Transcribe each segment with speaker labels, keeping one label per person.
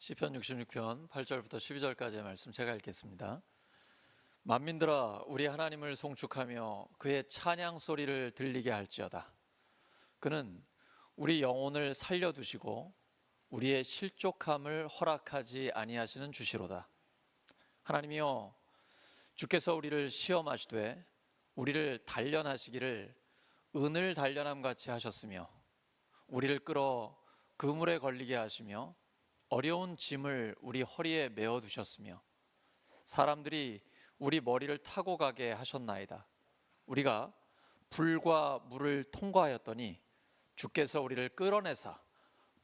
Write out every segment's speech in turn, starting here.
Speaker 1: 시편 66편 8절부터 12절까지의 말씀 제가 읽겠습니다. 만민들아 우리 하나님을 송축하며 그의 찬양 소리를 들리게 할지어다. 그는 우리 영혼을 살려두시고 우리의 실족함을 허락하지 아니하시는 주시로다. 하나님이여, 주께서 우리를 시험하시되 우리를 단련하시기를 은을 단련함 같이 하셨으며 우리를 끌어 그물에 걸리게 하시며 어려운 짐을 우리 허리에 메어 두셨으며 사람들이 우리 머리를 타고 가게 하셨나이다. 우리가 불과 물을 통과하였더니 주께서 우리를 끌어내사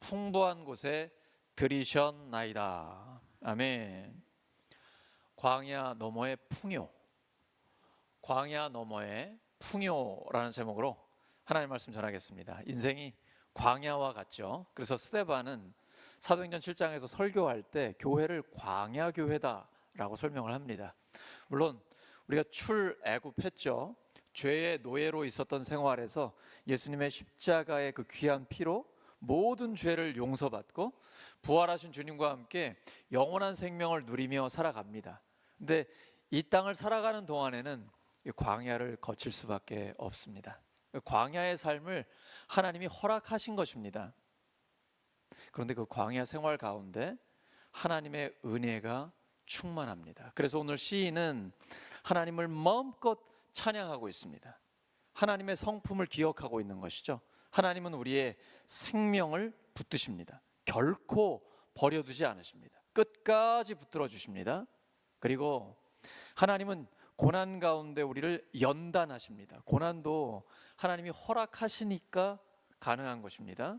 Speaker 1: 풍부한 곳에 들이셨나이다. 아멘. 광야 너머의 풍요, 광야 너머의 풍요라는 제목으로 하나님의 말씀 전하겠습니다. 인생이 광야와 같죠. 그래서 스데반은 사도행전 7장에서 설교할 때 교회를 광야교회다라고 설명을 합니다. 물론 우리가 출애굽했죠. 죄의 노예로 있었던 생활에서 예수님의 십자가의 그 귀한 피로 모든 죄를 용서받고 부활하신 주님과 함께 영원한 생명을 누리며 살아갑니다. 근데 이 땅을 살아가는 동안에는 광야를 거칠 수밖에 없습니다. 광야의 삶을 하나님이 허락하신 것입니다. 그런데 그 광야 생활 가운데 하나님의 은혜가 충만합니다. 그래서 오늘 시인은 하나님을 마음껏 찬양하고 있습니다. 하나님의 성품을 기억하고 있는 것이죠. 하나님은 우리의 생명을 붙드십니다. 결코 버려두지 않으십니다. 끝까지 붙들어 주십니다. 그리고 하나님은 고난 가운데 우리를 연단하십니다. 고난도 하나님이 허락하시니까 가능한 것입니다.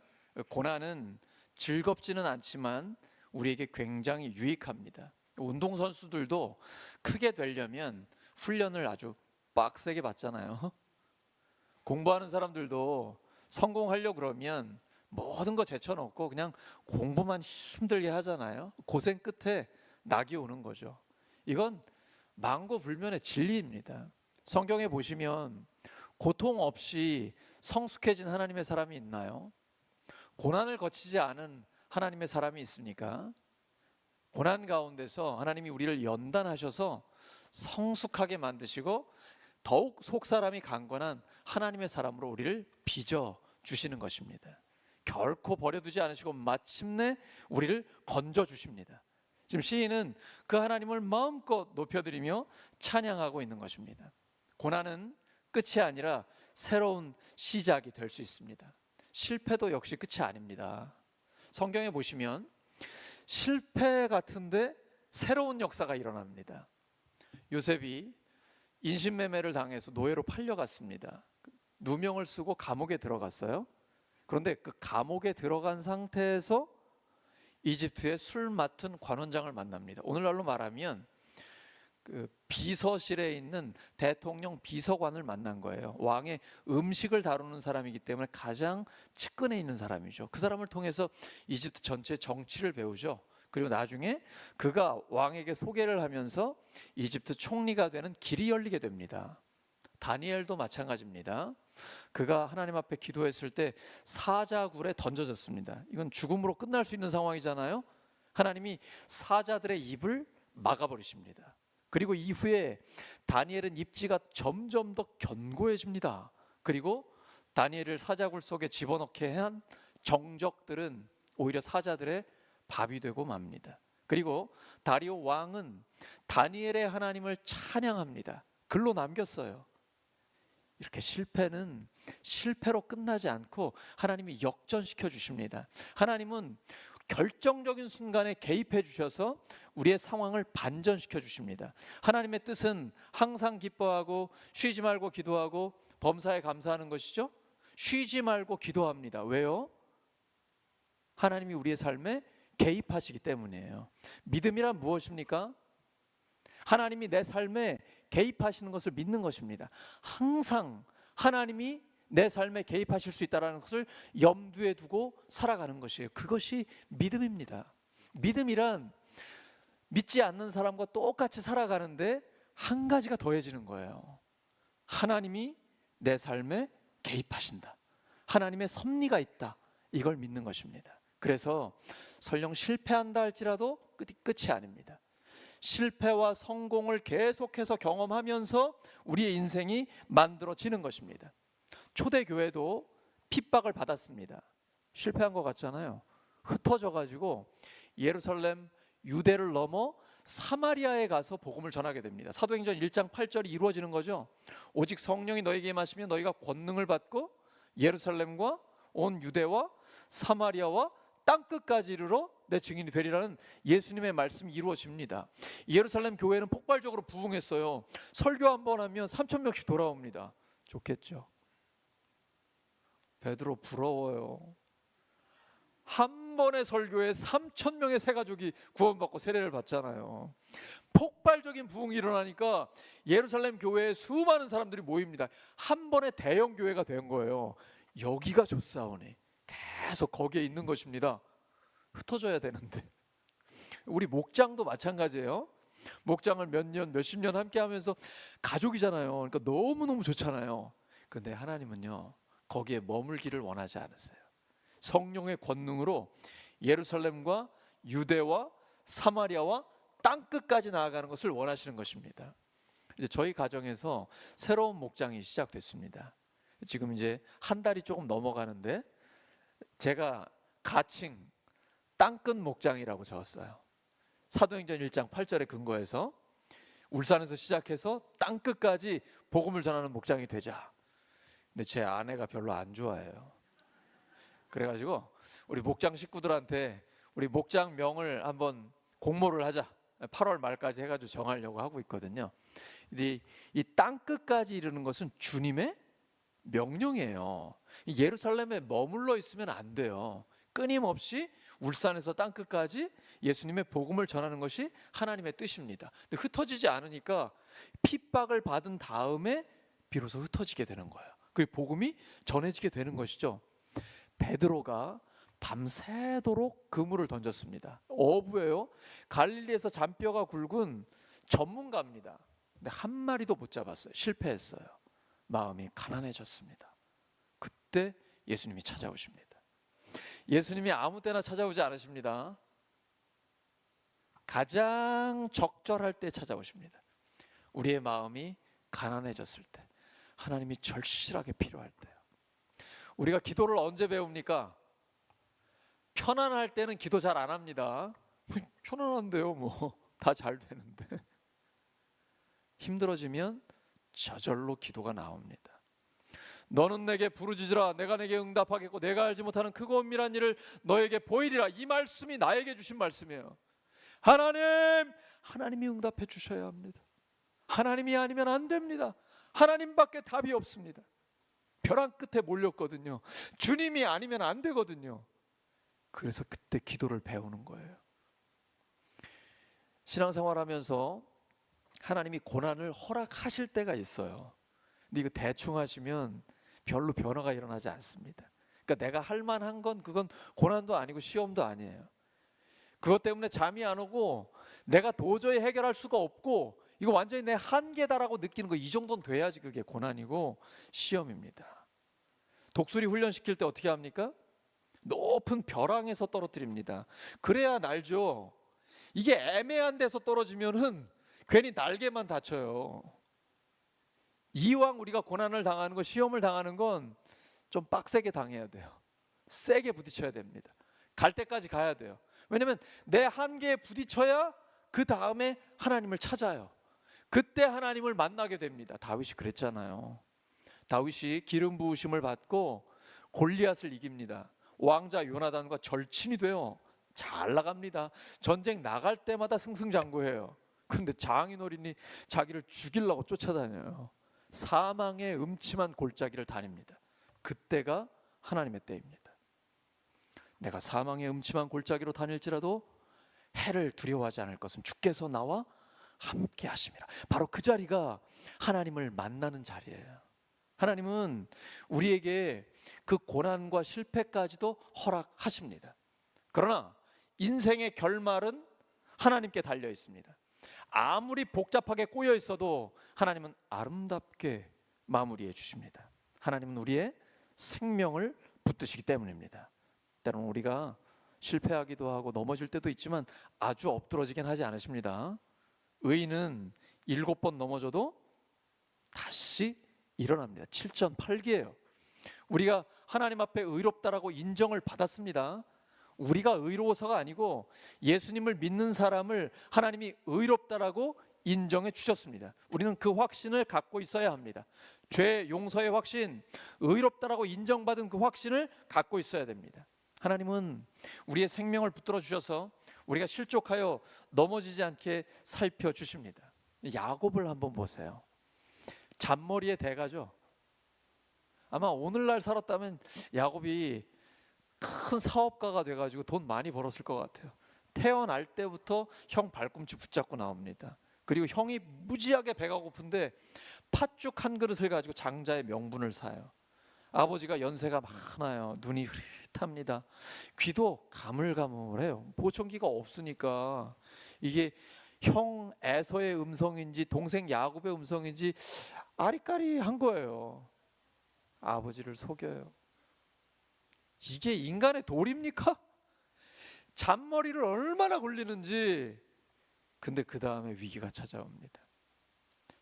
Speaker 1: 고난은 즐겁지는 않지만 우리에게 굉장히 유익합니다. 운동선수들도 크게 되려면 훈련을 아주 빡세게 받잖아요. 공부하는 사람들도 성공하려고 그러면 모든 거 제쳐놓고 그냥 공부만 힘들게 하잖아요. 고생 끝에 낙이 오는 거죠. 이건 만고불변의 진리입니다. 성경에 보시면 고통 없이 성숙해진 하나님의 사람이 있나요? 고난을 거치지 않은 하나님의 사람이 있습니까? 고난 가운데서 하나님이 우리를 연단하셔서 성숙하게 만드시고 더욱 속사람이 강건한 하나님의 사람으로 우리를 빚어 주시는 것입니다. 결코 버려두지 않으시고 마침내 우리를 건져 주십니다. 지금 시인은 그 하나님을 마음껏 높여드리며 찬양하고 있는 것입니다. 고난은 끝이 아니라 새로운 시작이 될 수 있습니다. 실패도 역시 끝이 아닙니다. 성경에 보시면 실패 같은데 새로운 역사가 일어납니다. 요셉이 인신매매를 당해서 노예로 팔려갔습니다. 누명을 쓰고 감옥에 들어갔어요. 그런데 그 감옥에 들어간 상태에서 이집트의 술 맡은 관원장을 만납니다. 오늘날로 말하면 그 비서실에 있는 대통령 비서관을 만난 거예요. 왕의 음식을 다루는 사람이기 때문에 가장 측근에 있는 사람이죠. 그 사람을 통해서 이집트 전체의 정치를 배우죠. 그리고 나중에 그가 왕에게 소개를 하면서 이집트 총리가 되는 길이 열리게 됩니다. 다니엘도 마찬가지입니다. 그가 하나님 앞에 기도했을 때 사자굴에 던져졌습니다. 이건 죽음으로 끝날 수 있는 상황이잖아요. 하나님이 사자들의 입을 막아버리십니다. 그리고 이후에 다니엘은 입지가 점점 더 견고해집니다. 그리고 다니엘을 사자굴 속에 집어넣게 한 정적들은 오히려 사자들의 밥이 되고 맙니다. 그리고 다리오 왕은 다니엘의 하나님을 찬양합니다. 글로 남겼어요. 이렇게 실패는 실패로 끝나지 않고 하나님이 역전시켜 주십니다. 하나님은 결정적인 순간에 개입해 주셔서 우리의 상황을 반전시켜 주십니다. 하나님의 뜻은 항상 기뻐하고 쉬지 말고 기도하고 범사에 감사하는 것이죠. 쉬지 말고 기도합니다. 왜요? 하나님이 우리의 삶에 개입하시기 때문이에요. 믿음이란 무엇입니까? 하나님이 내 삶에 개입하시는 것을 믿는 것입니다. 항상 하나님이 내 삶에 개입하실 수 있다는 것을 염두에 두고 살아가는 것이에요. 그것이 믿음입니다. 믿음이란 믿지 않는 사람과 똑같이 살아가는데 한 가지가 더해지는 거예요. 하나님이 내 삶에 개입하신다. 하나님의 섭리가 있다. 이걸 믿는 것입니다. 그래서 설령 실패한다 할지라도 끝이 아닙니다. 실패와 성공을 계속해서 경험하면서 우리의 인생이 만들어지는 것입니다. 초대교회도 핍박을 받았습니다. 실패한 것 같잖아요. 흩어져 가지고 예루살렘, 유대를 넘어 사마리아에 가서 복음을 전하게 됩니다. 사도행전 1장 8절이 이루어지는 거죠. 오직 성령이 너에게 임하시면 너희가 권능을 받고 예루살렘과 온 유대와 사마리아와 땅끝까지 이르러 내 증인이 되리라는 예수님의 말씀이 이루어집니다. 예루살렘 교회는 폭발적으로 부흥했어요. 설교 한 번 하면 3,000명씩 돌아옵니다. 좋겠죠. 베드로 부러워요. 한 번의 설교에 3,000명의 새 가족이 구원받고 세례를 받잖아요. 폭발적인 부흥이 일어나니까 예루살렘 교회에 수많은 사람들이 모입니다. 한 번의 대형 교회가 된 거예요. 여기가 좋사오니 계속 거기에 있는 것입니다. 흩어져야 되는데. 우리 목장도 마찬가지예요. 목장을 몇 년, 몇십 년 함께 하면서 가족이잖아요. 그러니까 너무너무 좋잖아요. 근데 하나님은요, 거기에 머물기를 원하지 않으세요. 성령의 권능으로 예루살렘과 유대와 사마리아와 땅끝까지 나아가는 것을 원하시는 것입니다. 이제 저희 가정에서 새로운 목장이 시작됐습니다. 지금 이제 한 달이 조금 넘어가는데 제가 가칭 땅끝 목장이라고 적었어요. 사도행전 1장 8절에 근거해서 울산에서 시작해서 땅끝까지 복음을 전하는 목장이 되자. 근데 제 아내가 별로 안 좋아해요. 그래가지고 우리 목장 식구들한테 우리 목장명을 한번 공모를 하자. 8월 말까지 해가지고 정하려고 하고 있거든요. 이 땅끝까지 이르는 것은 주님의 명령이에요. 예루살렘에 머물러 있으면 안 돼요. 끊임없이 울산에서 땅끝까지 예수님의 복음을 전하는 것이 하나님의 뜻입니다. 근데 흩어지지 않으니까 핍박을 받은 다음에 비로소 흩어지게 되는 거예요. 그 복음이 전해지게 되는 것이죠. 베드로가 밤새도록 그물을 던졌습니다. 어부예요. 갈릴리에서 잔뼈가 굵은 전문가입니다. 근데 한 마리도 못 잡았어요. 실패했어요. 마음이 가난해졌습니다. 그때 예수님이 찾아오십니다. 예수님이 아무 때나 찾아오지 않으십니다. 가장 적절할 때 찾아오십니다. 우리의 마음이 가난해졌을 때, 하나님이 절실하게 필요할 때요. 우리가 기도를 언제 배웁니까? 편안할 때는 기도 잘 안 합니다. 편안한데요, 뭐 다 잘 되는데. 힘들어지면 저절로 기도가 나옵니다. 너는 내게 부르짖으라. 내가 내게 응답하겠고 내가 알지 못하는 크고 은밀한 일을 너에게 보이리라. 이 말씀이 나에게 주신 말씀이에요. 하나님이 응답해 주셔야 합니다. 하나님이 아니면 안 됩니다. 하나님밖에 답이 없습니다. 벼랑 끝에 몰렸거든요. 주님이 아니면 안 되거든요. 그래서 그때 기도를 배우는 거예요. 신앙생활하면서 하나님이 고난을 허락하실 때가 있어요. 근데 이거 대충 하시면 별로 변화가 일어나지 않습니다. 그러니까 내가 할 만한 건 그건 고난도 아니고 시험도 아니에요. 그것 때문에 잠이 안 오고 내가 도저히 해결할 수가 없고 이거 완전히 내 한계다라고 느끼는 거, 이 정도는 돼야지 그게 고난이고 시험입니다. 독수리 훈련시킬 때 어떻게 합니까? 높은 벼랑에서 떨어뜨립니다. 그래야 날죠. 이게 애매한 데서 떨어지면은 괜히 날개만 다쳐요. 이왕 우리가 고난을 당하는 거, 시험을 당하는 건 좀 빡세게 당해야 돼요. 세게 부딪혀야 됩니다. 갈 때까지 가야 돼요. 왜냐면 내 한계에 부딪혀야 그 다음에 하나님을 찾아요. 그때 하나님을 만나게 됩니다. 다윗이 그랬잖아요. 다윗이 기름 부으심을 받고 골리앗을 이깁니다. 왕자 요나단과 절친이 돼요. 잘 나갑니다. 전쟁 나갈 때마다 승승장구해요. 근데 장인어른이 자기를 죽이려고 쫓아다녀요. 사망의 음침한 골짜기를 다닙니다. 그때가 하나님의 때입니다. 내가 사망의 음침한 골짜기로 다닐지라도 해를 두려워하지 않을 것은 주께서 나와 함께 하심이라. 바로 그 자리가 하나님을 만나는 자리예요. 하나님은 우리에게 그 고난과 실패까지도 허락하십니다. 그러나 인생의 결말은 하나님께 달려 있습니다. 아무리 복잡하게 꼬여 있어도 하나님은 아름답게 마무리해 주십니다. 하나님은 우리의 생명을 붙드시기 때문입니다. 때로는 우리가 실패하기도 하고 넘어질 때도 있지만 아주 엎드러지긴 하지 않으십니다. 의인은 7번 넘어져도 다시 일어납니다. 7.8기예요. 우리가 하나님 앞에 의롭다라고 인정을 받았습니다. 우리가 의로워서가 아니고 예수님을 믿는 사람을 하나님이 의롭다라고 인정해 주셨습니다. 우리는 그 확신을 갖고 있어야 합니다. 죄 용서의 확신, 의롭다라고 인정받은 그 확신을 갖고 있어야 됩니다. 하나님은 우리의 생명을 붙들어 주셔서 우리가 실족하여 넘어지지 않게 살펴주십니다. 야곱을 한번 보세요. 잔머리의 대가죠. 아마 오늘날 살았다면 야곱이 큰 사업가가 돼가지고 돈 많이 벌었을 것 같아요. 태어날 때부터 형 발꿈치 붙잡고 나옵니다. 그리고 형이 무지하게 배가 고픈데 팥죽 한 그릇을 가지고 장자의 명분을 사요. 아버지가 연세가 많아요. 눈이 흐릿합니다. 귀도 가물가물해요. 보청기가 없으니까 이게 형 에서의 음성인지 동생 야곱의 음성인지 아리까리한 거예요. 아버지를 속여요. 이게 인간의 도리입니까? 잔머리를 얼마나 굴리는지. 근데 그 다음에 위기가 찾아옵니다.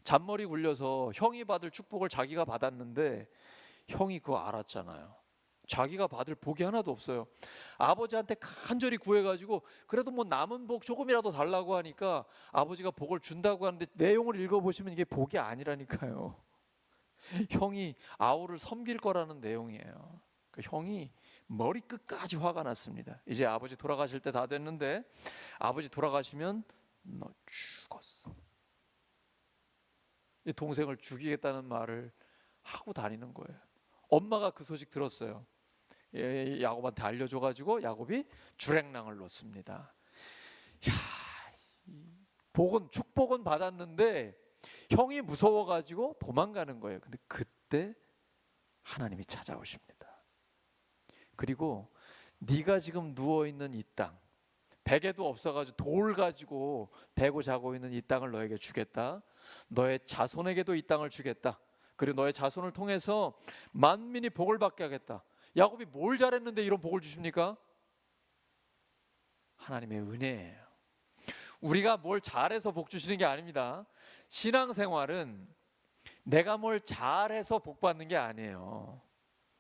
Speaker 1: 잔머리 굴려서 형이 받을 축복을 자기가 받았는데 형이 그거 알았잖아요. 자기가 받을 복이 하나도 없어요. 아버지한테 간절히 구해가지고 그래도 뭐 남은 복 조금이라도 달라고 하니까 아버지가 복을 준다고 하는데 내용을 읽어보시면 이게 복이 아니라니까요. 형이 아우를 섬길 거라는 내용이에요. 그 형이 머리끝까지 화가 났습니다. 이제 아버지 돌아가실 때 다 됐는데 아버지 돌아가시면 너 죽었어. 동생을 죽이겠다는 말을 하고 다니는 거예요. 엄마가 그 소식 들었어요. 야곱한테 알려줘가지고 야곱이 주랭랑을 놓습니다. 복은 축복은 받았는데 형이 무서워가지고 도망가는 거예요. 근데 그때 하나님이 찾아오십니다. 그리고 네가 지금 누워있는 이 땅, 베개도 없어가지고 돌 가지고 베고 자고 있는 이 땅을 너에게 주겠다. 너의 자손에게도 이 땅을 주겠다. 그리고 너의 자손을 통해서 만민이 복을 받게 하겠다. 야곱이 뭘 잘했는데 이런 복을 주십니까? 하나님의 은혜예요. 우리가 뭘 잘해서 복 주시는 게 아닙니다. 신앙생활은 내가 뭘 잘해서 복 받는 게 아니에요.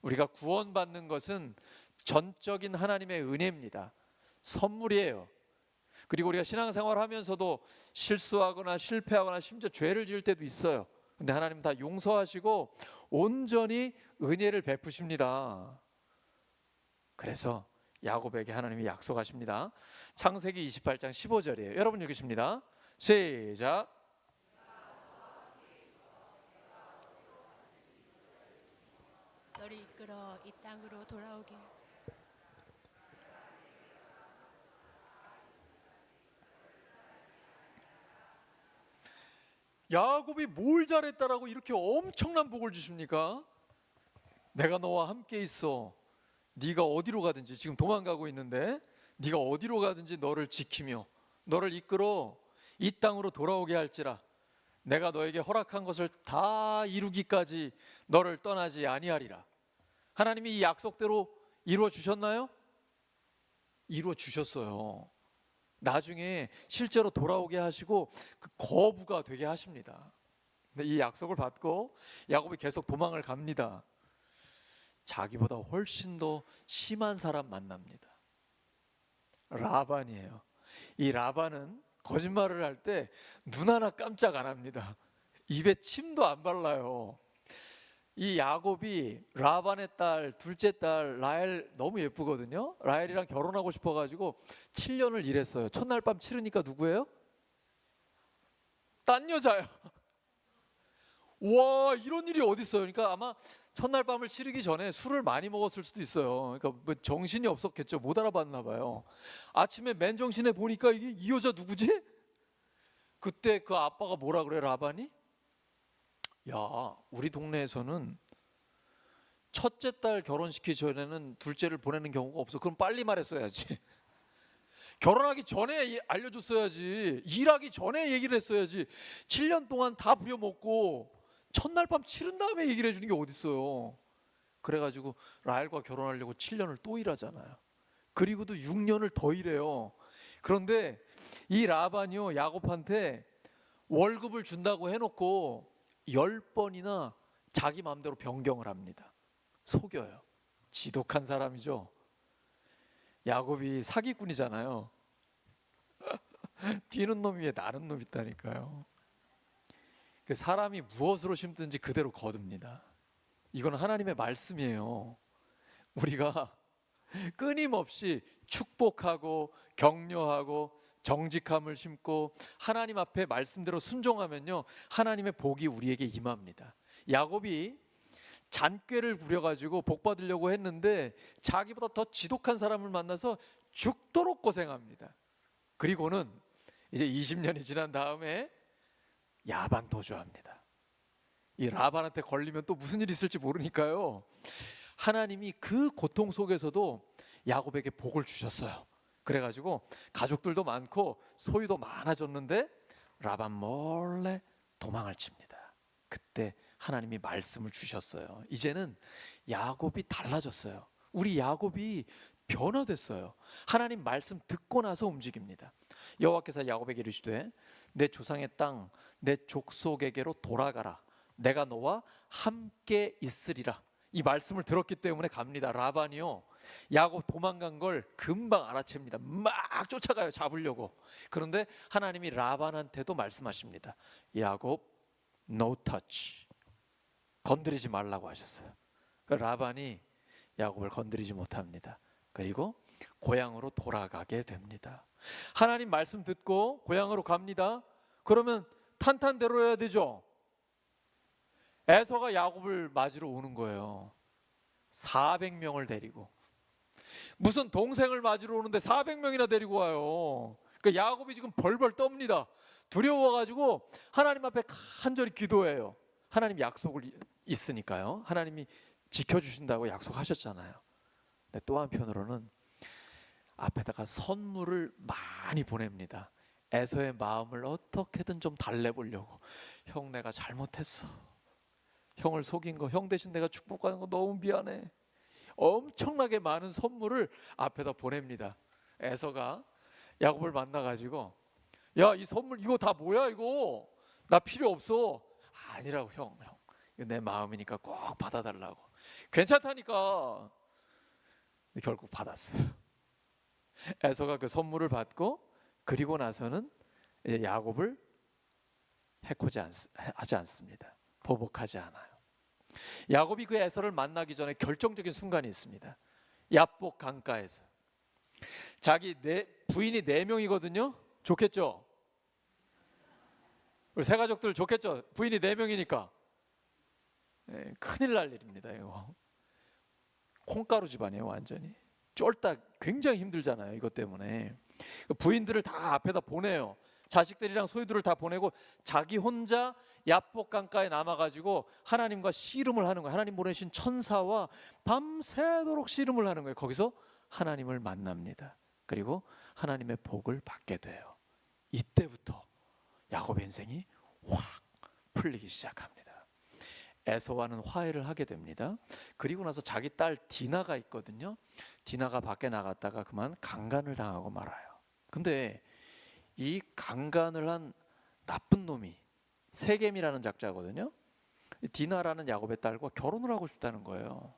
Speaker 1: 우리가 구원받는 것은 전적인 하나님의 은혜입니다. 선물이에요. 그리고 우리가 신앙생활 하면서도 실수하거나 실패하거나 심지어 죄를 지을 때도 있어요. 근데 하나님 다 용서하시고 온전히 은혜를 베푸십니다. 그래서 야곱에게 하나님이 약속하십니다. 창세기 28장 15절이에요. 여러분 읽으십니다. 시작.
Speaker 2: 너를 이끌어 이 땅으로 돌아오게.
Speaker 1: 야곱이 뭘 잘했다라고 이렇게 엄청난 복을 주십니까? 내가 너와 함께 있어. 네가 어디로 가든지, 지금 도망가고 있는데 네가 어디로 가든지 너를 지키며 너를 이끌어 이 땅으로 돌아오게 할지라. 내가 너에게 허락한 것을 다 이루기까지 너를 떠나지 아니하리라. 하나님이 이 약속대로 이루어 주셨나요? 이루어 주셨어요. 나중에 실제로 돌아오게 하시고 그 거부가 되게 하십니다. 근데 이 약속을 받고 야곱이 계속 도망을 갑니다. 자기보다 훨씬 더 심한 사람 만납니다. 라반이에요. 이 라반은 거짓말을 할 때 눈 하나 깜짝 안 합니다. 입에 침도 안 발라요. 이 야곱이 라반의 딸, 둘째 딸 라헬 너무 예쁘거든요. 라헬이랑 결혼하고 싶어가지고 7년을 일했어요. 첫날 밤 치르니까 누구예요? 딴 여자예요. 와, 이런 일이 어디 있어요? 그러니까 아마 첫날 밤을 치르기 전에 술을 많이 먹었을 수도 있어요. 그러니까 뭐 정신이 없었겠죠. 못 알아봤나 봐요. 아침에 맨정신에 보니까 이게 이 여자 누구지? 그때 그 아빠가 뭐라 그래, 라반이? 야, 우리 동네에서는 첫째 딸 결혼시키기 전에는 둘째를 보내는 경우가 없어. 그럼 빨리 말했어야지. 결혼하기 전에 알려줬어야지. 일하기 전에 얘기를 했어야지. 7년 동안 다 부려먹고 첫날 밤 치른 다음에 얘기를 해주는 게 어딨어요. 그래가지고 라헬과 결혼하려고 7년을 또 일하잖아요. 그리고도 6년을 더 일해요. 그런데 이 라반이요, 야곱한테 월급을 준다고 해놓고 10번이나 자기 마음대로 변경을 합니다. 속여요. 지독한 사람이죠. 야곱이 사기꾼이잖아요. 뛰는 놈 위에 나는 놈 있다니까요. 사람이 무엇으로 심든지 그대로 거둡니다. 이건 하나님의 말씀이에요. 우리가 끊임없이 축복하고 격려하고 정직함을 심고 하나님 앞에 말씀대로 순종하면요, 하나님의 복이 우리에게 임합니다. 야곱이 잔꾀를 부려가지고 복 받으려고 했는데 자기보다 더 지독한 사람을 만나서 죽도록 고생합니다. 그리고는 이제 20년이 지난 다음에 야반 도주합니다. 이 라반한테 걸리면 또 무슨 일이 있을지 모르니까요, 하나님이 그 고통 속에서도 야곱에게 복을 주셨어요. 그래가지고 가족들도 많고 소유도 많아졌는데 라반 몰래 도망을 칩니다. 그때 하나님이 말씀을 주셨어요. 이제는 야곱이 달라졌어요. 우리 야곱이 변화됐어요. 하나님 말씀 듣고 나서 움직입니다. 여호와께서 야곱에게 이르시되 내 조상의 땅 내 족속에게로 돌아가라. 내가 너와 함께 있으리라. 이 말씀을 들었기 때문에 갑니다. 라반이요, 야곱 도망간 걸 금방 알아챕니다. 막 쫓아가요, 잡으려고. 그런데 하나님이 라반한테도 말씀하십니다. 야곱, no touch. 건드리지 말라고 하셨어요. 라반이 야곱을 건드리지 못합니다. 그리고 고향으로 돌아가게 됩니다. 하나님 말씀 듣고 고향으로 갑니다. 그러면 탄탄대로 해야 되죠. 에서가 야곱을 맞으러 오는 거예요. 400명을 데리고. 무슨 동생을 맞으러 오는데 400명이나 데리고 와요. 그러니까 야곱이 지금 벌벌 떱니다. 두려워가지고 하나님 앞에 간절히 기도해요. 하나님 약속을 있으니까요. 하나님이 지켜주신다고 약속하셨잖아요. 근데 또 한편으로는 앞에다가 선물을 많이 보냅니다. 에서의 마음을 어떻게든 좀 달래보려고. 형, 내가 잘못했어. 형을 속인 거, 형 대신 내가 축복하는 거 너무 미안해. 엄청나게 많은 선물을 앞에다 보냅니다. 에서가 야곱을 만나가지고, 야, 이 선물 이거 다 뭐야? 이거 나 필요 없어. 아니라고. 형, 이거 내 마음이니까 꼭 받아달라고. 괜찮다니까. 결국 받았어요. 에서가 그 선물을 받고, 그리고 나서는 이제 야곱을 해코지 하지 않습니다. 보복하지 않아요. 야곱이 그 에서를 만나기 전에 결정적인 순간이 있습니다. 야복 강가에서. 자기 부인이 4명이거든요. 좋겠죠? 우리 세 가족들 좋겠죠? 부인이 4명이니까. 큰일 날 일입니다. 이거 콩가루 집안이에요. 완전히 쫄딱. 굉장히 힘들잖아요. 이것 때문에 부인들을 다 앞에다 보내요. 자식들이랑 소유들을 다 보내고 자기 혼자 야복 강가에 남아가지고 하나님과 씨름을 하는 거예요. 하나님 보내신 천사와 밤새도록 씨름을 하는 거예요. 거기서 하나님을 만납니다. 그리고 하나님의 복을 받게 돼요. 이때부터 야곱의 인생이 확 풀리기 시작합니다. 에서와는 화해를 하게 됩니다. 그리고 나서 자기 딸 디나가 있거든요. 디나가 밖에 나갔다가 그만 강간을 당하고 말아요. 근데 이 강간을 한 나쁜 놈이 세겜이라는 작자거든요. 디나라는 야곱의 딸과 결혼을 하고 싶다는 거예요.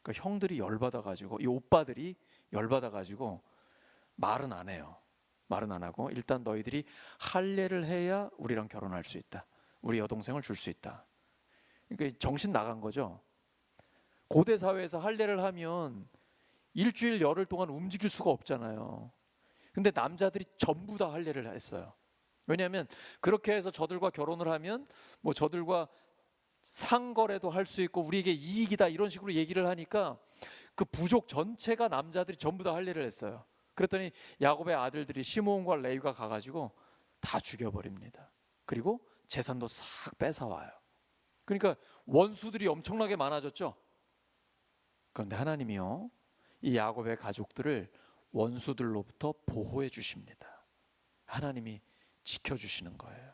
Speaker 1: 그러니까 형들이 열받아가지고, 이 오빠들이 열받아가지고 말은 안 해요. 말은 안 하고, 일단 너희들이 할례를 해야 우리랑 결혼할 수 있다. 우리 여동생을 줄 수 있다. 그러니까 정신 나간 거죠. 고대 사회에서 할례를 하면 일주일 열흘 동안 움직일 수가 없잖아요. 근데 남자들이 전부 다 할례를 했어요. 왜냐하면 그렇게 해서 저들과 결혼을 하면 뭐 저들과 상거래도 할 수 있고 우리에게 이익이다, 이런 식으로 얘기를 하니까 그 부족 전체가 남자들이 전부 다 할례를 했어요. 그랬더니 야곱의 아들들이 시므온과 레위가 가가지고 다 죽여버립니다. 그리고 재산도 싹 뺏어와요. 그러니까 원수들이 엄청나게 많아졌죠. 그런데 하나님이요, 이 야곱의 가족들을 원수들로부터 보호해 주십니다. 하나님이 지켜주시는 거예요.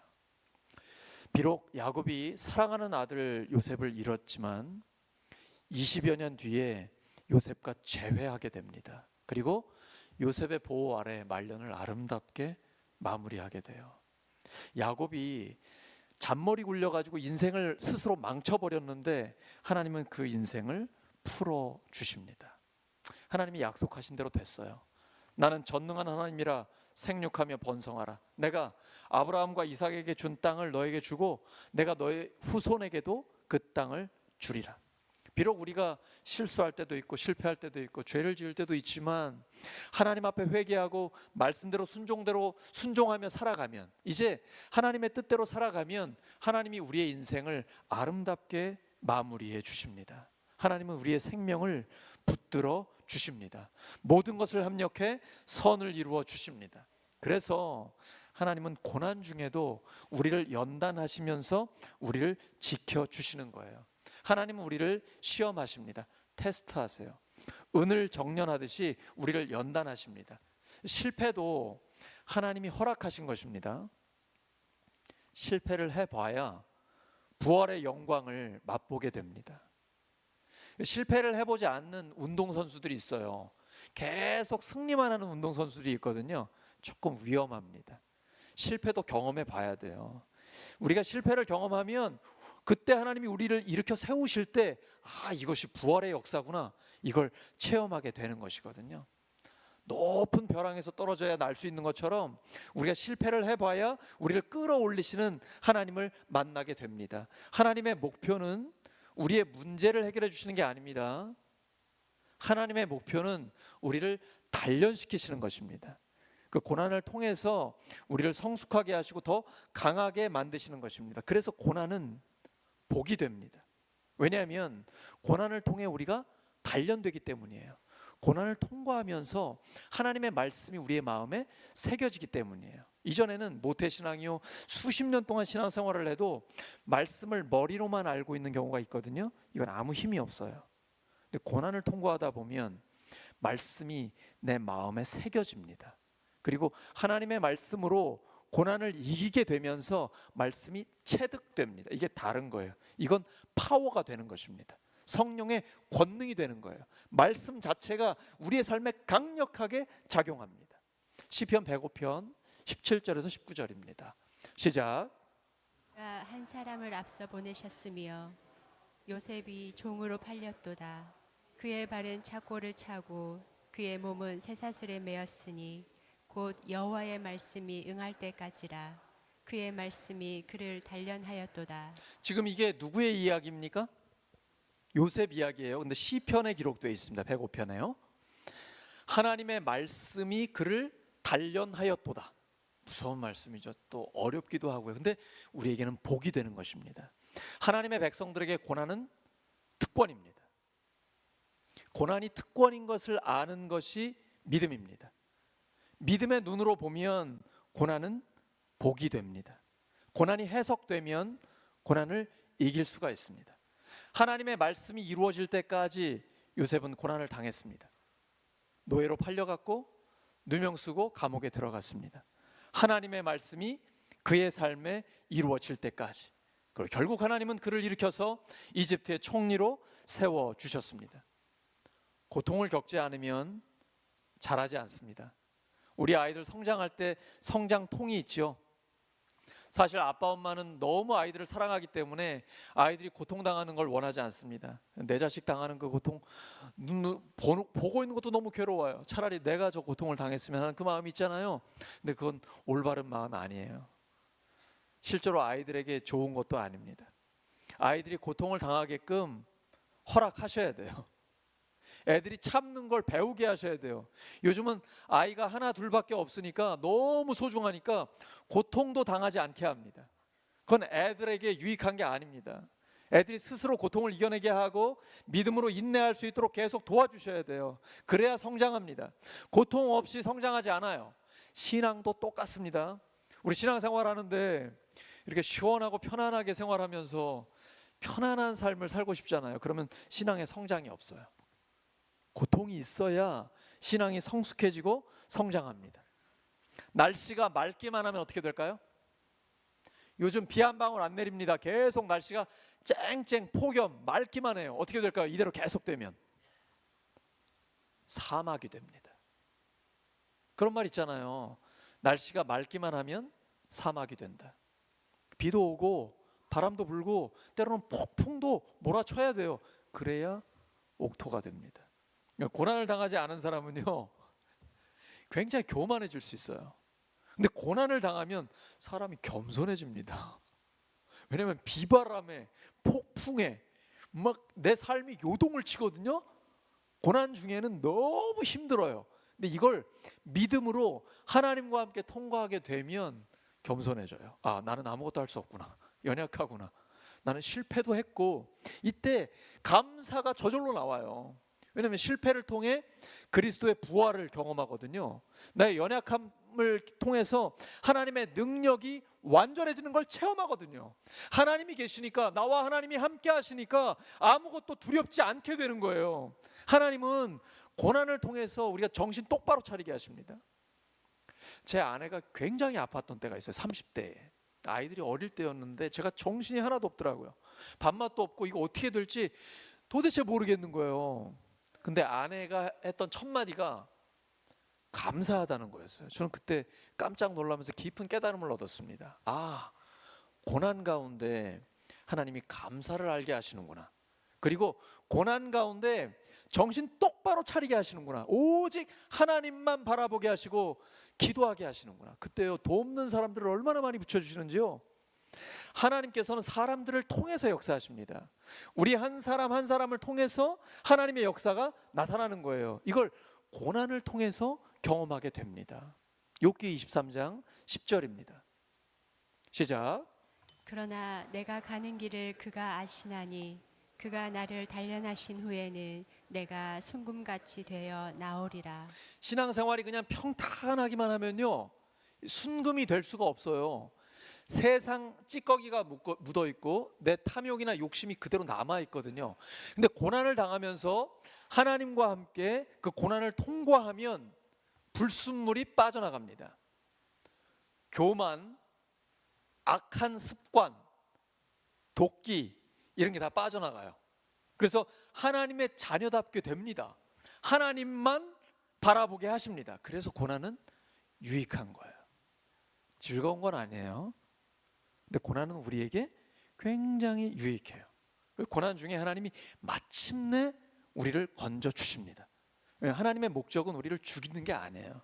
Speaker 1: 비록 야곱이 사랑하는 아들 요셉을 잃었지만 20여 년 뒤에 요셉과 재회하게 됩니다. 그리고 요셉의 보호 아래 말년을 아름답게 마무리하게 돼요. 야곱이 잔머리 굴려가지고 인생을 스스로 망쳐버렸는데 하나님은 그 인생을 풀어주십니다. 하나님이 약속하신 대로 됐어요. 나는 전능한 하나님이라 생육하며 번성하라. 내가 아브라함과 이삭에게 준 땅을 너에게 주고 내가 너의 후손에게도 그 땅을 주리라. 비록 우리가 실수할 때도 있고 실패할 때도 있고 죄를 지을 때도 있지만 하나님 앞에 회개하고 말씀대로 순종하며 살아가면, 이제 하나님의 뜻대로 살아가면 하나님이 우리의 인생을 아름답게 마무리해 주십니다. 하나님은 우리의 생명을 붙들어 주십니다. 모든 것을 합력해 선을 이루어 주십니다. 그래서 하나님은 고난 중에도 우리를 연단하시면서 우리를 지켜주시는 거예요. 하나님은 우리를 시험하십니다. 테스트하세요. 은을 정련하듯이 우리를 연단하십니다. 실패도 하나님이 허락하신 것입니다. 실패를 해봐야 부활의 영광을 맛보게 됩니다. 실패를 해보지 않는 운동선수들이 있어요. 계속 승리만 하는 운동선수들이 있거든요. 조금 위험합니다. 실패도 경험해 봐야 돼요. 우리가 실패를 경험하면 그때 하나님이 우리를 일으켜 세우실 때 이것이 부활의 역사구나, 이걸 체험하게 되는 것이거든요. 높은 벼랑에서 떨어져야 날 수 있는 것처럼 우리가 실패를 해봐야 우리를 끌어올리시는 하나님을 만나게 됩니다. 하나님의 목표는 우리의 문제를 해결해 주시는 게 아닙니다. 하나님의 목표는 우리를 단련시키시는 것입니다. 그 고난을 통해서 우리를 성숙하게 하시고 더 강하게 만드시는 것입니다. 그래서 고난은 복이 됩니다. 왜냐하면 고난을 통해 우리가 단련되기 때문이에요. 고난을 통과하면서 하나님의 말씀이 우리의 마음에 새겨지기 때문이에요. 이전에는 모태신앙이요, 수십 년 동안 신앙생활을 해도 말씀을 머리로만 알고 있는 경우가 있거든요. 이건 아무 힘이 없어요. 근데 고난을 통과하다 보면 말씀이 내 마음에 새겨집니다. 그리고 하나님의 말씀으로 고난을 이기게 되면서 말씀이 체득됩니다. 이게 다른 거예요. 이건 파워가 되는 것입니다. 성령의 권능이 되는 거예요. 말씀 자체가 우리의 삶에 강력하게 작용합니다. 시편 105편 17절에서 19절입니다. 시작.
Speaker 2: 한 사람을 앞서 보내셨으며 요셉이 종으로 팔렸도다. 그의 발은 착고를 차고 그의 몸은 쇠사슬에 매였으니 곧 여호와의 말씀이 응할 때까지라. 그의 말씀이 그를 단련하였도다.
Speaker 1: 지금 이게 누구의 이야기입니까? 요셉 이야기예요. 근데 시편에 기록되어 있습니다. 105편에요. 하나님의 말씀이 그를 단련하였도다. 무서운 말씀이죠. 또 어렵기도 하고요. 근데 우리에게는 복이 되는 것입니다. 하나님의 백성들에게 고난은 특권입니다. 고난이 특권인 것을 아는 것이 믿음입니다. 믿음의 눈으로 보면 고난은 복이 됩니다. 고난이 해석되면 고난을 이길 수가 있습니다. 하나님의 말씀이 이루어질 때까지 요셉은 고난을 당했습니다. 노예로 팔려갔고 누명 쓰고 감옥에 들어갔습니다. 하나님의 말씀이 그의 삶에 이루어질 때까지. 그리고 결국 하나님은 그를 일으켜서 이집트의 총리로 세워주셨습니다. 고통을 겪지 않으면 자라지 않습니다. 우리 아이들 성장할 때 성장통이 있죠. 사실 아빠 엄마는 너무 아이들을 사랑하기 때문에 아이들이 고통당하는 걸 원하지 않습니다. 내 자식 당하는 그 고통 보고 있는 것도 너무 괴로워요. 차라리 내가 저 고통을 당했으면 하는 그 마음이 있잖아요. 근데 그건 올바른 마음 아니에요. 실제로 아이들에게 좋은 것도 아닙니다. 아이들이 고통을 당하게끔 허락하셔야 돼요. 애들이 참는 걸 배우게 하셔야 돼요. 요즘은 아이가 하나 둘밖에 없으니까 너무 소중하니까 고통도 당하지 않게 합니다. 그건 애들에게 유익한 게 아닙니다. 애들이 스스로 고통을 이겨내게 하고 믿음으로 인내할 수 있도록 계속 도와주셔야 돼요. 그래야 성장합니다. 고통 없이 성장하지 않아요. 신앙도 똑같습니다. 우리 신앙생활 하는데 이렇게 시원하고 편안하게 생활하면서 편안한 삶을 살고 싶잖아요. 그러면 신앙의 성장이 없어요. 고통이 있어야 신앙이 성숙해지고 성장합니다. 날씨가 맑기만 하면 어떻게 될까요? 요즘 비 한 방울 안 내립니다. 계속 날씨가 쨍쨍 폭염 맑기만 해요. 어떻게 될까요? 이대로 계속되면 사막이 됩니다. 그런 말 있잖아요. 날씨가 맑기만 하면 사막이 된다. 비도 오고 바람도 불고 때로는 폭풍도 몰아쳐야 돼요. 그래야 옥토가 됩니다. 고난을 당하지 않은 사람은요, 굉장히 교만해질 수 있어요. 근데 고난을 당하면 사람이 겸손해집니다. 왜냐하면 비바람에 폭풍에 막 내 삶이 요동을 치거든요. 고난 중에는 너무 힘들어요. 근데 이걸 믿음으로 하나님과 함께 통과하게 되면 겸손해져요. 아, 나는 아무것도 할 수 없구나. 연약하구나. 나는 실패도 했고, 이때 감사가 저절로 나와요. 왜냐하면 실패를 통해 그리스도의 부활을 경험하거든요. 나의 연약함을 통해서 하나님의 능력이 완전해지는 걸 체험하거든요. 하나님이 계시니까, 나와 하나님이 함께 하시니까 아무것도 두렵지 않게 되는 거예요. 하나님은 고난을 통해서 우리가 정신 똑바로 차리게 하십니다. 제 아내가 굉장히 아팠던 때가 있어요. 30대에 아이들이 어릴 때였는데 제가 정신이 하나도 없더라고요. 밥맛도 없고 이거 어떻게 될지 도대체 모르겠는 거예요. 근데 아내가 했던 첫 마디가 감사하다는 거였어요. 저는 그때 깜짝 놀라면서 깊은 깨달음을 얻었습니다. 아, 고난 가운데 하나님이 감사를 알게 하시는구나. 그리고 고난 가운데 정신 똑바로 차리게 하시는구나. 오직 하나님만 바라보게 하시고 기도하게 하시는구나. 그때요, 돕는 사람들을 얼마나 많이 붙여주시는지요. 하나님께서는 사람들을 통해서 역사하십니다. 우리 한 사람 한 사람을 통해서 하나님의 역사가 나타나는 거예요. 이걸 고난을 통해서 경험하게 됩니다. 욥기 23장 10절입니다. 시작.
Speaker 2: 그러나 내가 가는 길을 그가 아시나니 그가 나를 단련하신 후에는 내가 순금같이 되어 나오리라.
Speaker 1: 신앙생활이 그냥 평탄하기만 하면요, 순금이 될 수가 없어요. 세상 찌꺼기가 묻어 있고 내 탐욕이나 욕심이 그대로 남아 있거든요. 근데 고난을 당하면서 하나님과 함께 그 고난을 통과하면 불순물이 빠져나갑니다. 교만, 악한 습관, 도끼 이런 게 다 빠져나가요. 그래서 하나님의 자녀답게 됩니다. 하나님만 바라보게 하십니다. 그래서 고난은 유익한 거예요. 즐거운 건 아니에요. 근데 고난은 우리에게 굉장히 유익해요. 고난 중에 하나님이 마침내 우리를 건져 주십니다. 하나님의 목적은 우리를 죽이는 게 아니에요.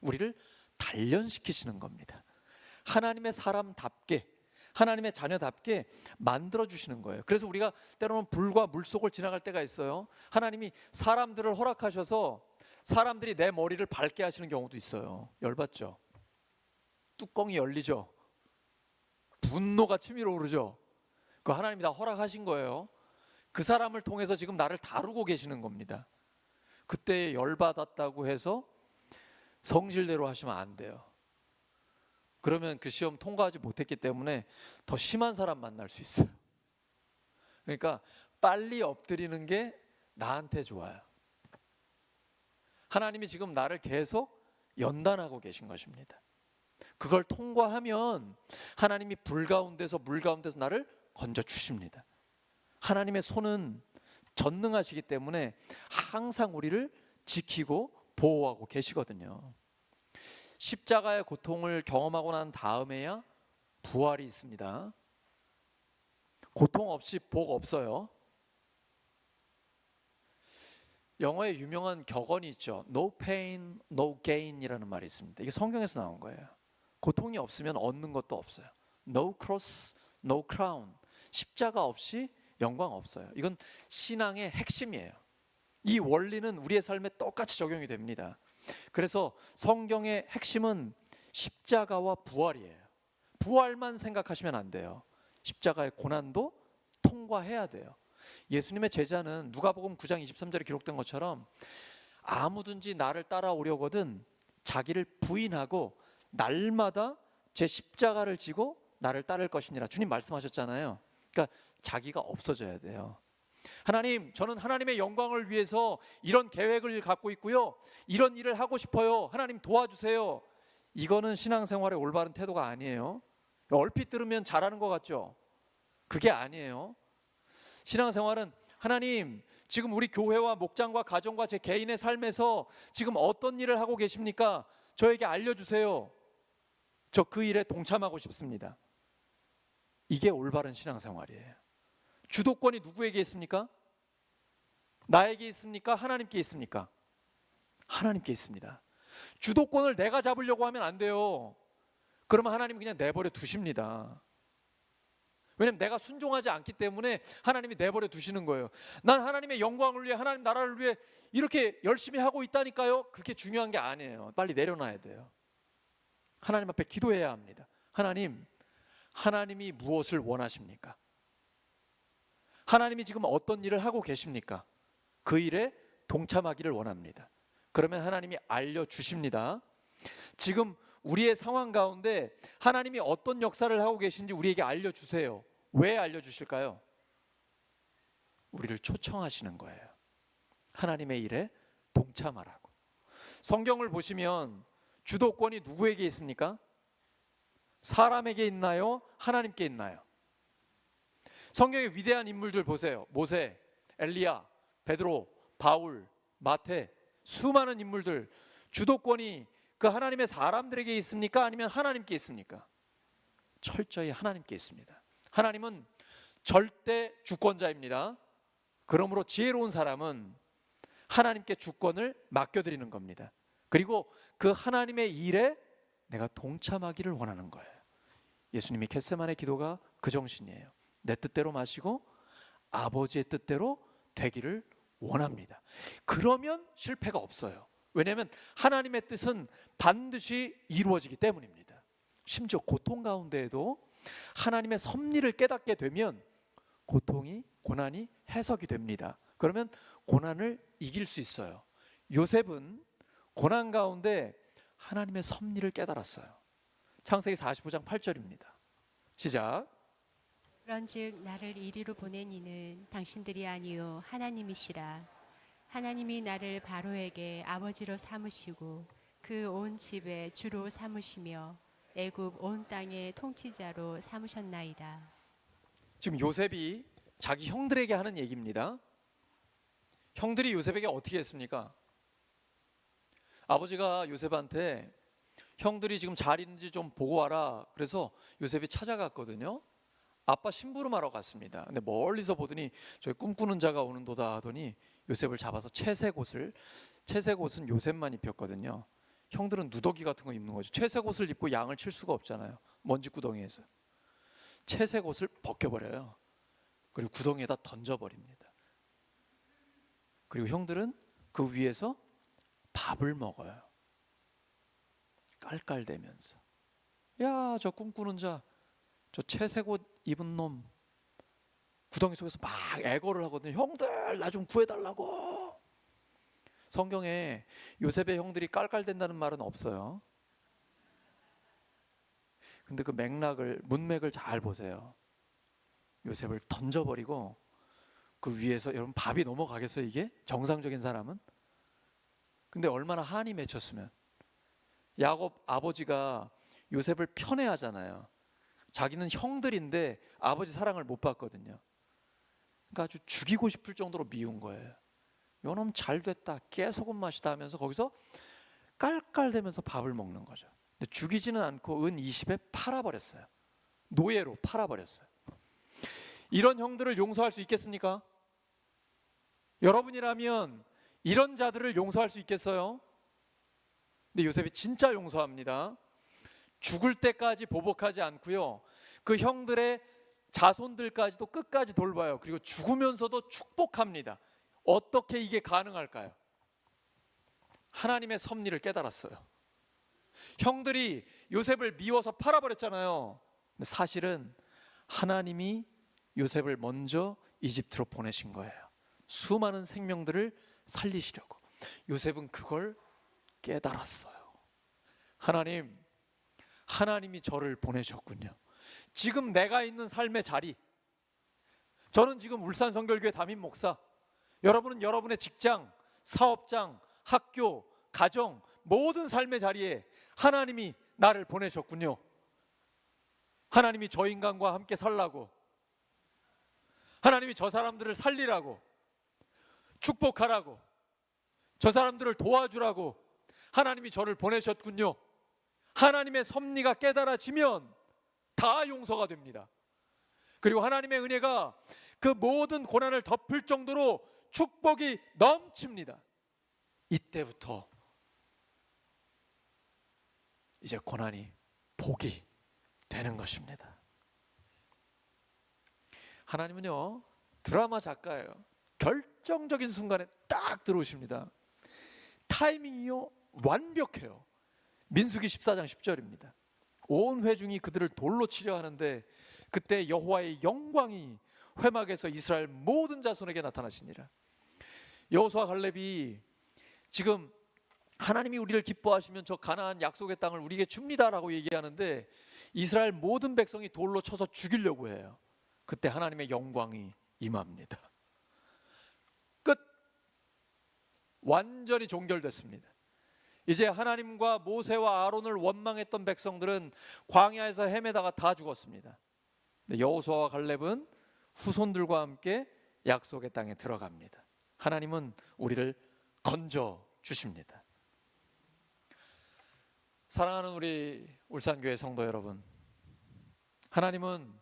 Speaker 1: 우리를 단련시키시는 겁니다. 하나님의 사람답게, 하나님의 자녀답게 만들어 주시는 거예요. 그래서 우리가 때로는 불과 물속을 지나갈 때가 있어요. 하나님이 사람들을 허락하셔서 사람들이 내 머리를 밟게 하시는 경우도 있어요. 열받죠? 뚜껑이 열리죠? 분노가 치밀어 오르죠? 그 하나님이 다 허락하신 거예요. 그 사람을 통해서 지금 나를 다루고 계시는 겁니다. 그때 열받았다고 해서 성질대로 하시면 안 돼요. 그러면 그 시험 통과하지 못했기 때문에 더 심한 사람 만날 수 있어요. 그러니까 빨리 엎드리는 게 나한테 좋아요. 하나님이 지금 나를 계속 연단하고 계신 것입니다. 그걸 통과하면 하나님이 불 가운데서 물 가운데서 나를 건져 주십니다. 하나님의 손은 전능하시기 때문에 항상 우리를 지키고 보호하고 계시거든요. 십자가의 고통을 경험하고 난 다음에야 부활이 있습니다. 고통 없이 복 없어요. 영어에 유명한 격언이 있죠. No pain, no gain이라는 말이 있습니다. 이게 성경에서 나온 거예요. 고통이 없으면 얻는 것도 없어요. No cross, no crown. 십자가 없이 영광 없어요. 이건 신앙의 핵심이에요. 이 원리는 우리의 삶에 똑같이 적용이 됩니다. 그래서 성경의 핵심은 십자가와 부활이에요. 부활만 생각하시면 안 돼요. 십자가의 고난도 통과해야 돼요. 예수님의 제자는 누가복음 9장 23절에 기록된 것처럼 아무든지 나를 따라오려거든 자기를 부인하고 날마다 제 십자가를 지고 나를 따를 것이니라. 주님 말씀하셨잖아요. 그러니까 자기가 없어져야 돼요. 하나님, 저는 하나님의 영광을 위해서 이런 계획을 갖고 있고요. 이런 일을 하고 싶어요. 하나님 도와주세요. 이거는 신앙생활의 올바른 태도가 아니에요. 얼핏 들으면 잘하는 것 같죠? 그게 아니에요. 신앙생활은 하나님, 지금 우리 교회와 목장과 가정과 제 개인의 삶에서 지금 어떤 일을 하고 계십니까? 저에게 알려주세요. 저 그 일에 동참하고 싶습니다. 이게 올바른 신앙생활이에요. 주도권이 누구에게 있습니까? 나에게 있습니까? 하나님께 있습니까? 하나님께 있습니다. 주도권을 내가 잡으려고 하면 안 돼요. 그러면 하나님 그냥 내버려 두십니다. 왜냐하면 내가 순종하지 않기 때문에 하나님이 내버려 두시는 거예요. 난 하나님의 영광을 위해, 하나님 나라를 위해 이렇게 열심히 하고 있다니까요. 그게 중요한 게 아니에요. 빨리 내려놔야 돼요. 하나님 앞에 기도해야 합니다. 하나님, 하나님이 무엇을 원하십니까? 하나님이 지금 어떤 일을 하고 계십니까? 그 일에 동참하기를 원합니다. 그러면 하나님이 알려주십니다. 지금 우리의 상황 가운데 하나님이 어떤 역사를 하고 계신지 우리에게 알려주세요. 왜 알려주실까요? 우리를 초청하시는 거예요. 하나님의 일에 동참하라고. 성경을 보시면 주도권이 누구에게 있습니까? 사람에게 있나요? 하나님께 있나요? 성경의 위대한 인물들 보세요. 모세, 엘리야, 베드로, 바울, 마태, 수많은 인물들, 주도권이 그 하나님의 사람들에게 있습니까? 아니면 하나님께 있습니까? 철저히 하나님께 있습니다. 하나님은 절대 주권자입니다. 그러므로 지혜로운 사람은 하나님께 주권을 맡겨드리는 겁니다. 그리고 그 하나님의 일에 내가 동참하기를 원하는 거예요. 예수님이 겟세마네 기도가 그 정신이에요. 내 뜻대로 마시고 아버지의 뜻대로 되기를 원합니다. 그러면 실패가 없어요. 왜냐하면 하나님의 뜻은 반드시 이루어지기 때문입니다. 심지어 고통 가운데에도 하나님의 섭리를 깨닫게 되면 고난이 해석이 됩니다. 그러면 고난을 이길 수 있어요. 요셉은 고난 가운데 하나님의 섭리를 깨달았어요. 창세기 45장 8절입니다. 시작.
Speaker 2: 그런즉 나를 이리로 보낸 이는 당신들이 아니요 하나님이시라. 하나님이 나를 바로에게 아버지로 삼으시고 그 온 집에 주로 삼으시며 애굽 온 땅의 통치자로 삼으셨나이다.
Speaker 1: 지금 요셉이 자기 형들에게 하는 얘기입니다. 형들이 요셉에게 어떻게 했습니까? 아버지가 요셉한테 형들이 지금 잘 있는지 좀 보고 와라. 그래서 요셉이 찾아갔거든요. 아빠 심부름하러 갔습니다. 근데 멀리서 보더니 저희 꿈꾸는 자가 오는도다 하더니 요셉을 잡아서 채색 옷은 요셉만 입혔거든요. 형들은 누더기 같은 거 입는 거죠. 채색 옷을 입고 양을 칠 수가 없잖아요. 먼지 구덩이에서. 채색 옷을 벗겨버려요. 그리고 구덩이에다 던져버립니다. 그리고 형들은 그 위에서 밥을 먹어요. 깔깔대면서. 야, 저 꿈꾸는 자, 저 채색 옷 입은 놈 구덩이 속에서 막 애걸을 하거든요. 형들 나 좀 구해달라고. 성경에 요셉의 형들이 깔깔댄다는 말은 없어요. 근데 그 문맥을 잘 보세요. 요셉을 던져버리고 그 위에서, 여러분 밥이 넘어가겠어요 이게? 정상적인 사람은? 근데 얼마나 한이 맺혔으면. 야곱 아버지가 요셉을 편애하잖아요. 자기는 형들인데 아버지 사랑을 못 받거든요. 그러니까 아주 죽이고 싶을 정도로 미운 거예요. 요놈 잘됐다, 깨소금 맛이다 하면서 거기서 깔깔대면서 밥을 먹는 거죠. 근데 죽이지는 않고 은 20에 팔아버렸어요. 노예로 팔아버렸어요. 이런 형들을 용서할 수 있겠습니까? 여러분이라면 이런 자들을 용서할 수 있겠어요? 근데 요셉이 진짜 용서합니다. 죽을 때까지 보복하지 않고요. 그 형들의 자손들까지도 끝까지 돌봐요. 그리고 죽으면서도 축복합니다. 어떻게 이게 가능할까요? 하나님의 섭리를 깨달았어요. 형들이 요셉을 미워서 팔아버렸잖아요. 근데 사실은 하나님이 요셉을 먼저 이집트로 보내신 거예요. 수많은 생명들을 살리시려고. 요셉은 그걸 깨달았어요. 하나님이 저를 보내셨군요. 지금 내가 있는 삶의 자리, 저는 지금 울산 성결교회 담임 목사, 여러분은 여러분의 직장, 사업장, 학교, 가정, 모든 삶의 자리에 하나님이 나를 보내셨군요. 하나님이 저 인간과 함께 살라고, 하나님이 저 사람들을 살리라고, 축복하라고, 저 사람들을 도와주라고 하나님이 저를 보내셨군요. 하나님의 섭리가 깨달아지면 다 용서가 됩니다. 그리고 하나님의 은혜가 그 모든 고난을 덮을 정도로 축복이 넘칩니다. 이때부터 이제 고난이 복이 되는 것입니다. 하나님은요, 드라마 작가예요. 결정적인 순간에 딱 들어오십니다. 타이밍이요 완벽해요. 민수기 14장 10절입니다. 온 회중이 그들을 돌로 치려 하는데 그때 여호와의 영광이 회막에서 이스라엘 모든 자손에게 나타나시니라. 여호수아 갈렙이 지금 하나님이 우리를 기뻐하시면 저 가나안 약속의 땅을 우리에게 줍니다라고 얘기하는데 이스라엘 모든 백성이 돌로 쳐서 죽이려고 해요. 그때 하나님의 영광이 임합니다. 끝. 완전히 종결됐습니다. 이제 하나님과 모세와 아론을 원망했던 백성들은 광야에서 헤매다가 다 죽었습니다. 여호수아와 갈렙은 후손들과 함께 약속의 땅에 들어갑니다. 하나님은 우리를 건져 주십니다. 사랑하는 우리 울산교회 성도 여러분, 하나님은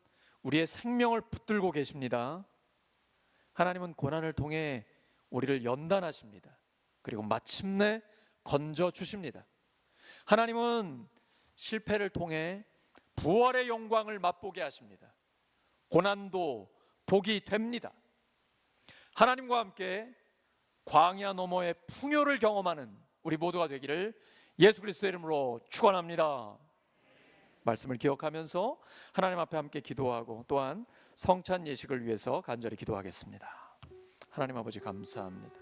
Speaker 1: 우리의 생명을 붙들고 계십니다. 하나님은 고난을 통해 우리를 연단하십니다. 그리고 마침내 건져 주십니다. 하나님은 실패를 통해 부활의 영광을 맛보게 하십니다. 고난도 복이 됩니다. 하나님과 함께 광야 너머의 풍요를 경험하는 우리 모두가 되기를 예수 그리스도의 이름으로 축원합니다. 말씀을 기억하면서 하나님 앞에 함께 기도하고 또한 성찬 예식을 위해서 간절히 기도하겠습니다. 하나님 아버지 감사합니다.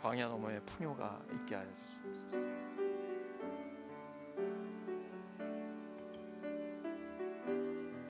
Speaker 1: 광야 너머의 풍요가 있게 하여 주옵소서.